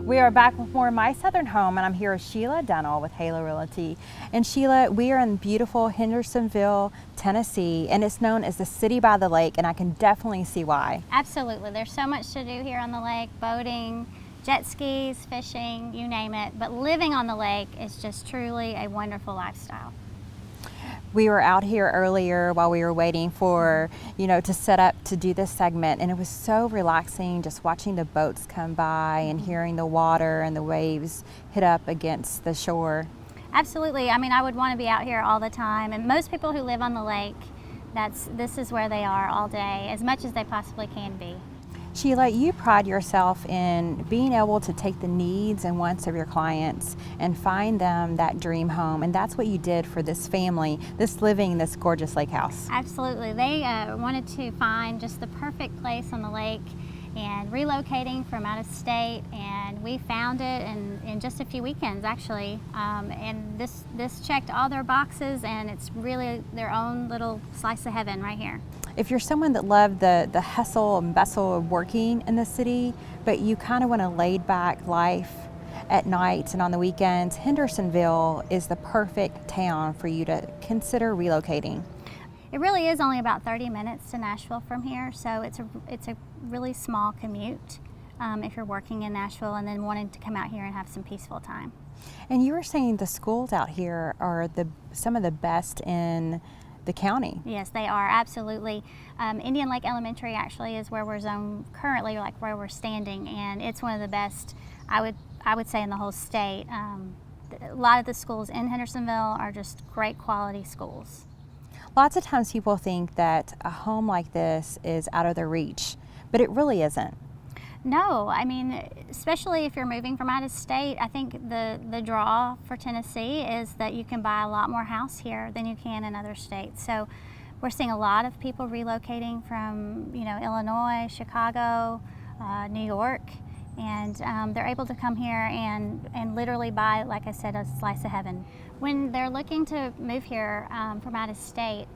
We are back with more My Southern Home, and I'm here with Sheila Dunnells with HALO Realty. And Sheila, we are in beautiful Hendersonville, Tennessee, and it's known as the city by the lake, and I can definitely see why. Absolutely. There's so much to do here on the lake: boating, jet skis, fishing, you name it. But living on the lake is just truly a wonderful lifestyle. We were out here earlier while we were waiting for, to set up to do this segment, and it was so relaxing just watching the boats come by and hearing the water and the waves hit up against the shore. Absolutely. I mean, I would want to be out here all the time, and most people who live on the lake, this is where they are all day, as much as they possibly can be. Sheila, you pride yourself in being able to take the needs and wants of your clients and find them that dream home, and that's what you did for this family, living in this gorgeous lake house. Absolutely. They wanted to find just the perfect place on the lake and relocating from out of state, and we found it in just a few weekends, actually. And this checked all their boxes, and it's really their own little slice of heaven right here. If you're someone that loved the hustle and bustle of working in the city, but you kind of want a laid back life at night and on the weekends, Hendersonville is the perfect town for you to consider relocating. It really is only about 30 minutes to Nashville from here, so it's a really small commute if you're working in Nashville and then wanting to come out here and have some peaceful time. And you were saying the schools out here are some of the best in the county. Yes, they are, absolutely. Indian Lake Elementary actually is where we're zoned currently, like where we're standing, and it's one of the best, I would say, in the whole state. A lot of the schools in Hendersonville are just great quality schools. Lots of times people think that a home like this is out of their reach, but it really isn't. No, I mean, especially if you're moving from out of state, I think the draw for Tennessee is that you can buy a lot more house here than you can in other states. So we're seeing a lot of people relocating from, Illinois, Chicago, New York, and they're able to come here and literally buy, like I said, a slice of heaven. When they're looking to move here from out of state,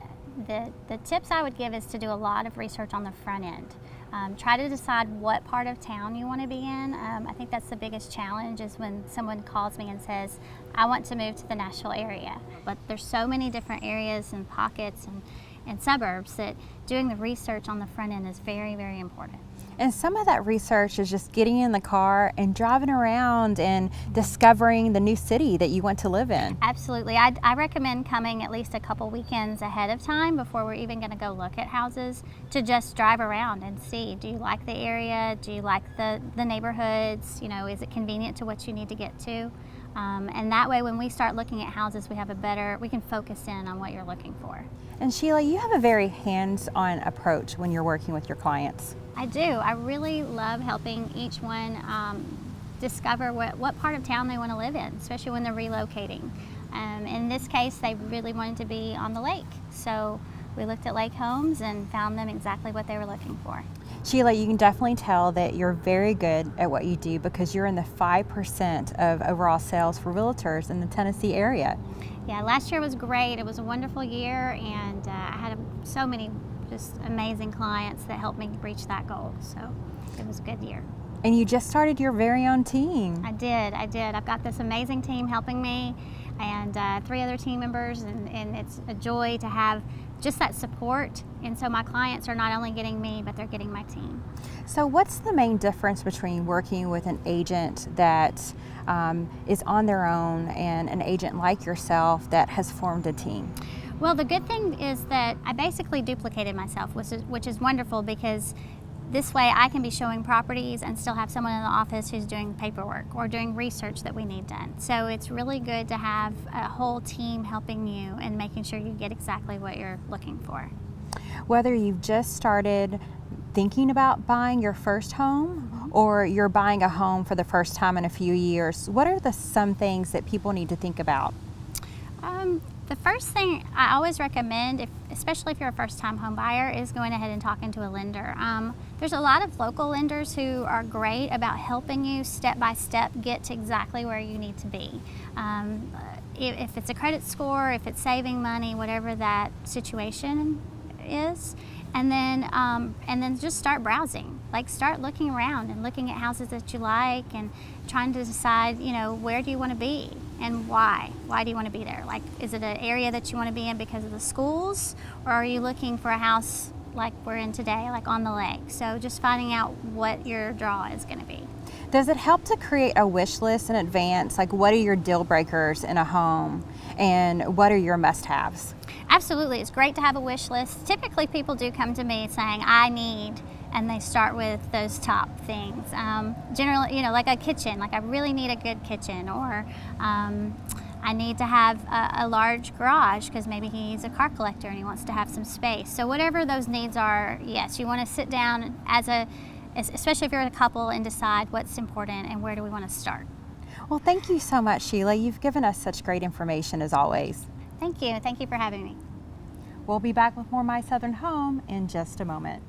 the tips I would give is to do a lot of research on the front end. Try to decide what part of town you want to be in. I think that's the biggest challenge, is when someone calls me and says, I want to move to the Nashville area. But there's so many different areas and pockets and suburbs that doing the research on the front end is very, very important. And some of that research is just getting in the car and driving around and discovering the new city that you want to live in. Absolutely. I recommend coming at least a couple weekends ahead of time before we're even going to go look at houses, to just drive around and see, do you like the area? Do you like the neighborhoods? Is it convenient to what you need to get to? And that way, when we start looking at houses, we can focus in on what you're looking for. And Sheila, you have a very hands-on approach when you're working with your clients. I do. I really love helping each one discover what part of town they want to live in, especially when they're relocating. In this case, they really wanted to be on the lake. So we looked at lake homes and found them exactly what they were looking for. Sheila, you can definitely tell that you're very good at what you do, because you're in the 5% of overall sales for realtors in the Tennessee area. Yeah, last year was great. It was a wonderful year, and I had so many just amazing clients that helped me reach that goal. So it was a good year. And you just started your very own team. I did. I've got this amazing team helping me, and 3 other team members, and it's a joy to have just that support. And so my clients are not only getting me, but they're getting my team. So what's the main difference between working with an agent that is on their own and an agent like yourself that has formed a team? Well, the good thing is that I basically duplicated myself, which is wonderful, because this way I can be showing properties and still have someone in the office who's doing paperwork or doing research that we need done. So it's really good to have a whole team helping you and making sure you get exactly what you're looking for. Whether you've just started thinking about buying your first home or you're buying a home for the first time in a few years, what are some things that people need to think about? The first thing I always recommend, especially if you're a first-time home buyer, is going ahead and talking to a lender. There's a lot of local lenders who are great about helping you step by step get to exactly where you need to be. If it's a credit score, if it's saving money, whatever that situation is, and then just start browsing. Like, start looking around and looking at houses that you like and trying to decide, you know, where do you want to be and why? Why do you want to be there? Like, is it an area that you want to be in because of the schools, or are you looking for a house like we're in today, like on the lake? So just finding out what your draw is going to be. Does it help to create a wish list in advance? Like, what are your deal breakers in a home and what are your must-haves? Absolutely. It's great to have a wish list. Typically, people do come to me saying, I need, and they start with those top things. Generally, you know, like a kitchen, like I really need a good kitchen, or I need to have a large garage because maybe he needs a car collector and he wants to have some space. So whatever those needs are, yes, you want to sit down especially if you're a couple, and decide what's important and where do we want to start. Well, thank you so much, Sheila. You've given us such great information as always. Thank you. Thank you for having me. We'll be back with more My Southern Home in just a moment.